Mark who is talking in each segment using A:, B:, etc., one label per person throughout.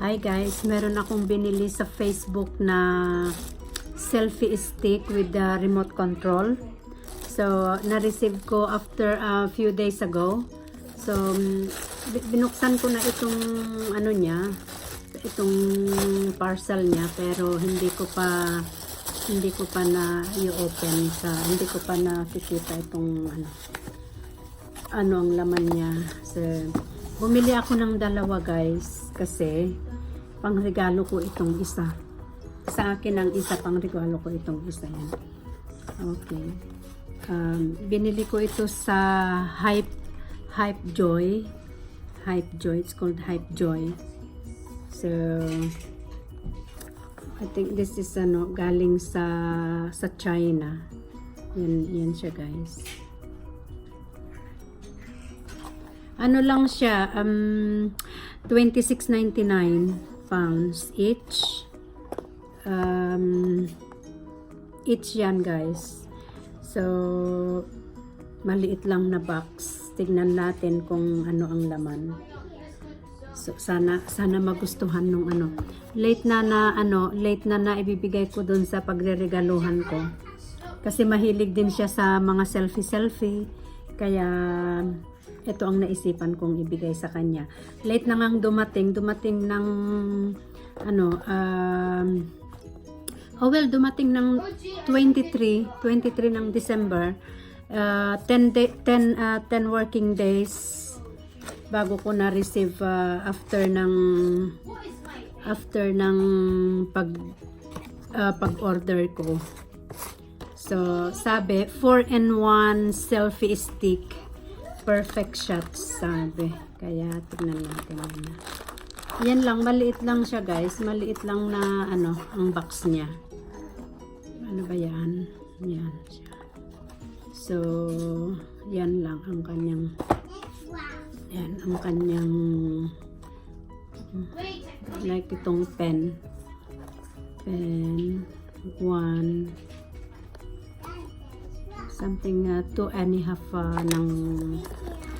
A: Hi guys, meron akong binili sa Facebook na selfie stick with the remote control. So, na-receive ko after a few days ago. So, binuksan ko na itong ano niya, itong parcel niya, pero hindi ko pa na i-open hindi ko pa nakikita itong ano ang laman niya. So, bumili ako ng dalawa guys kasi pangregalo ko itong isa. Sa akin ang isa, pangregalo ko itong isa yan. Okay. Binili ko ito sa Hype Joy. It's called Hype Joy. So, I think this is galing sa China. Yan siya guys. Ano lang siya, 26.99 pounds each. Each yan guys. So, maliit lang na box. Tignan natin kung ano ang laman. So, sana magustuhan nung late na ibibigay ko dun sa pagreregaluhan ko. Kasi mahilig din siya sa mga selfie. Kaya, ito ang naisipan kong ibigay sa kanya. Late na ngang dumating ng dumating ng 23 ng December. 10 working days bago ko na receive after ng pag-order ko. So, sabi 4-in-1 selfie stick. Perfect shots, sabi. Kaya tignan natin muna. Yan lang, maliit lang siya guys. Maliit lang na ang box niya. Ano ba yan? Yan siya. So, yan lang ang kanyang like itong pen 1 something 2.5 ng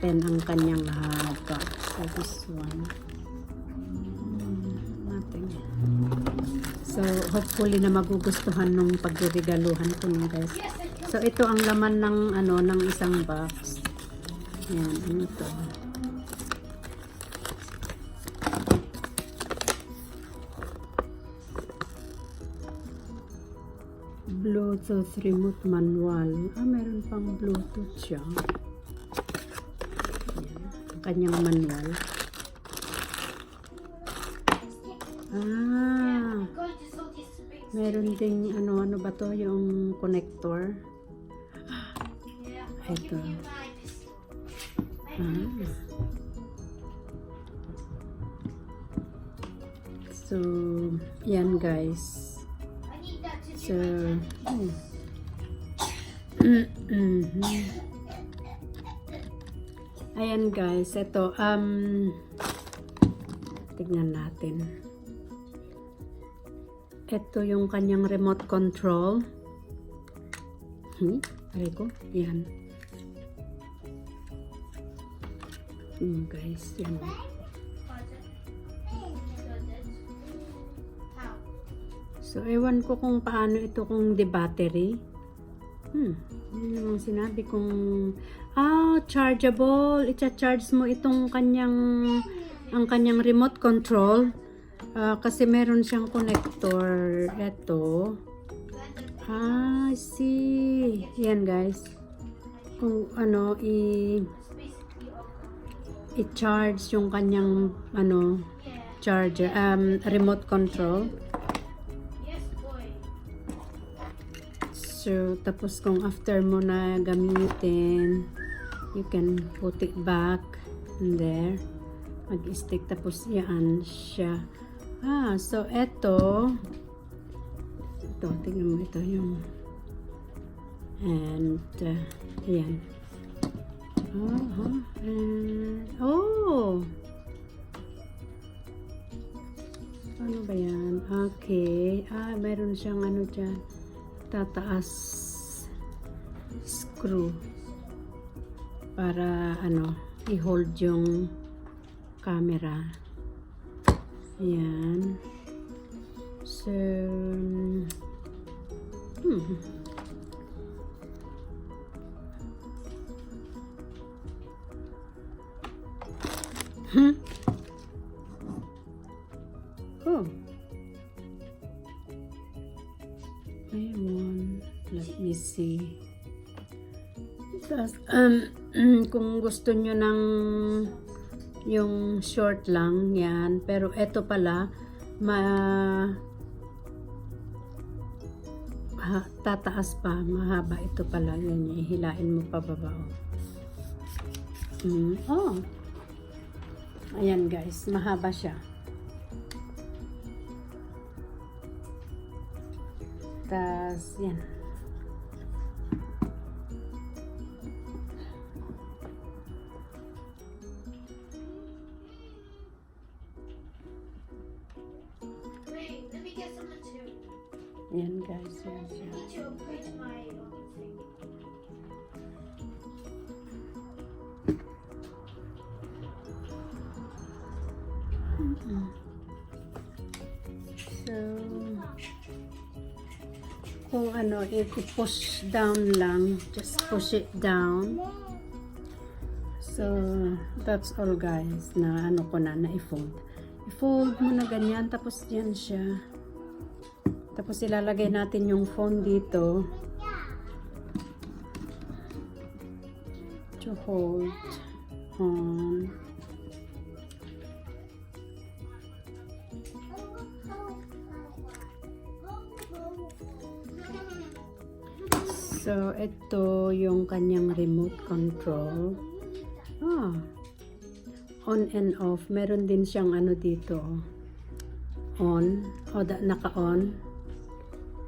A: pen ang kanyang haba. So, this one nothing. So, hopefully na magugustuhan nung pagregaluhan ko nung guys. So, ito ang laman ng isang box. Yan, ano to? Bluetooth remote manual. Meron pang Bluetooth siya. Yan, ang kanyang manual. Meron ding ano ba to, yung connector. Ito. So, yan guys. So, ayan guys, ito tignan natin. Ito yung kanyang remote control. Aray ko, yan. Guys, yan. So, ewan ko kung paano ito kung de-battery. Yun yung sinabi kong chargeable. Icha-charge mo itong ang kanyang remote control. Kasi meron siyang connector. Ito. I see. Yan guys. Kung i-charge yung kanyang charger, remote control. So, tapos kung after mo na gamitin, you can put it back in there. Mag-stick, tapos yan siya. So ito, tingnan mo, ito yung, and ayan. Ano ba yan? Okay. Meron siyang dyan, tataas screw para i-hold yung camera. Ayan. So, Oh. Ayun. Let me see. Tapos, kung gusto nyo ng yung short lang, yan. Pero eto pala, tataas pa, mahaba ito pala. Yan, hihilain mo pa baba. Oh. Ayan guys, mahaba siya. Tas, yan.
B: Wait, let me get some too.
A: Yan guys, yan siya.
B: I need to upgrade my thing.
A: So, kung ano, i-push down lang, just push it down. So, that's all guys, na ano ko na i-fold. I-fold mo na ganyan, tapos yan siya. Tapos ilalagay natin yung phone dito to hold on. So, ito yung kanyang remote control. On and off. Meron din siyang ano dito. On. Naka-on.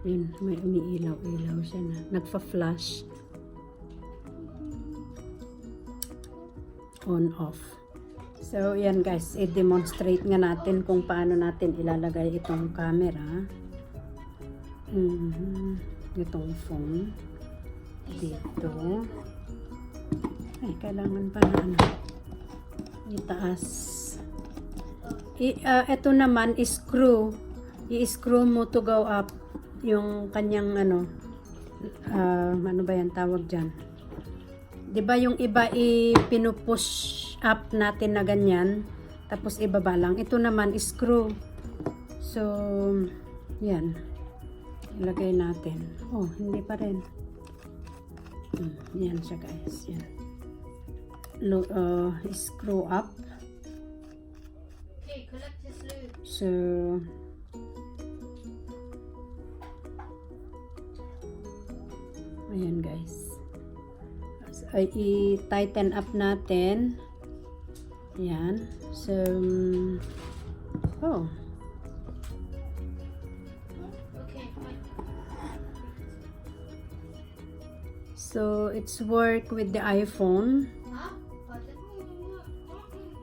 A: Yun, may umiilaw-ilaw siya na. Nagfa-flash. On, off. So, yan guys. I-demonstrate nga natin kung paano natin ilalagay itong camera. Itong phone. Dito. Ay, kailangan pa na ano. Itaas. Ito naman, screw. I-screw mo to go up yung kanyang ano. Ano ba yan tawag dyan? Diba yung iba pinupush up natin na ganyan. Tapos ibaba lang. Ito naman, screw. So, yan. Ilagay natin. Oh, hindi pa rin. Yan siya guys. Yan. Screw up.
B: Okay, collect his loot.
A: So, ayan guys. Ay, i-tighten up natin. Ayan. So, oh.
B: Okay, fine.
A: So, it's work with the iPhone.
B: Huh?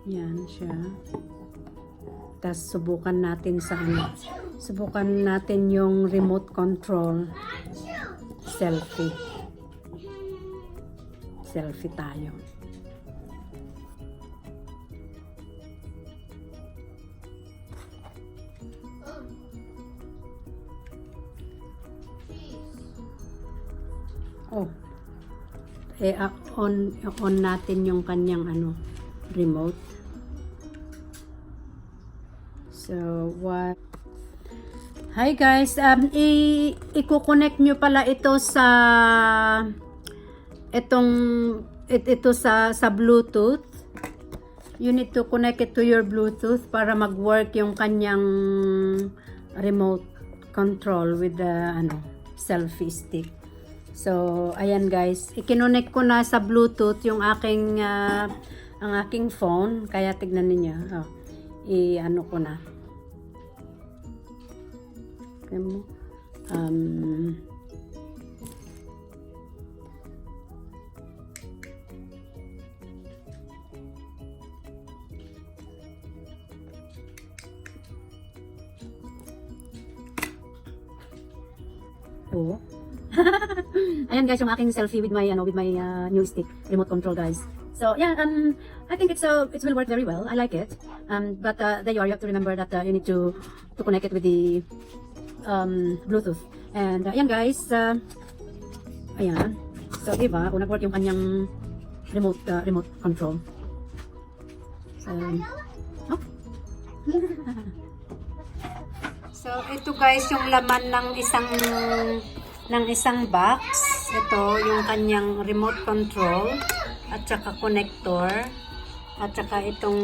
A: Yan siya. Tapos, subukan natin sa ano. Subukan natin yung remote control. Selfie. Selfie tayo.
B: Oh. Jeez.
A: Oh. On natin yung kanyang ano, remote. So, what? Hi guys, i-connect nyo pala ito sa ito sa Bluetooth. You need to connect it to your Bluetooth para mag-work yung kanyang remote control with the selfie stick. So, ayan guys, i-connect ko na sa Bluetooth yung aking ang aking phone, kaya tignan niyo. I-ano ko na. Okay mo. Ayan guys, yung aking selfie with my new stick, remote control guys. So yeah, I think it will work very well. I like it. But there you are. You have to remember that you need to connect it with the Bluetooth. And ayan guys, ayan. So diba, kung nag-work yung kanyang remote control. So, oh. So ito guys yung laman ng isang box. Ito yung kanyang remote control at saka connector at saka itong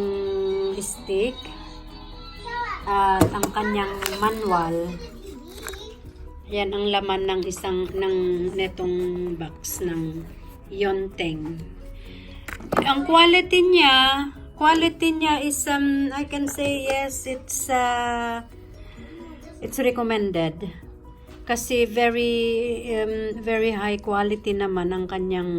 A: stick at ang kanyang manual. Yan ang laman ng netong box ng Yunteng. Ang quality niya is I can say yes, it's recommended kasi very high quality naman ang kanyang